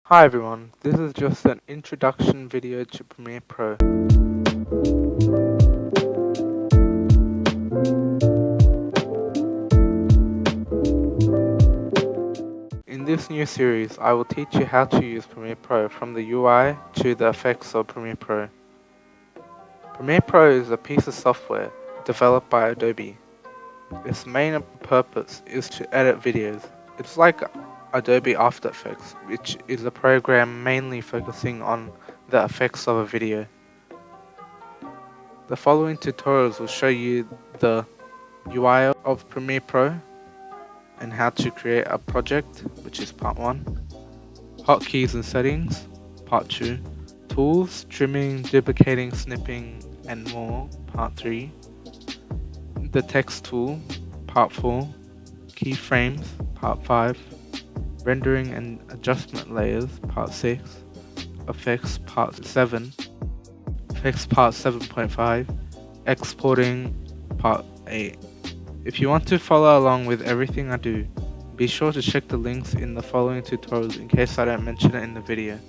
Hi everyone, this is just an introduction video to Premiere Pro. In this new series, I will teach you how to use Premiere Pro from the UI to the effects of Premiere Pro. Premiere Pro is a piece of software developed by Adobe. Its main purpose is to edit videos. It's like Adobe After Effects, which is a program mainly focusing on the effects of a video. The following tutorials will show you the UI of Premiere Pro and how to create a project, which is part 1, hotkeys and settings, part 2, tools, trimming, duplicating, snipping and more, part 3, the text tool, part 4, keyframes, part 5, rendering and adjustment layers, part 6, effects, part 7, effects, part 7.5, exporting, part 8. If you want to follow along with everything I do, be sure to check the links in the following tutorials in case I don't mention it in the video.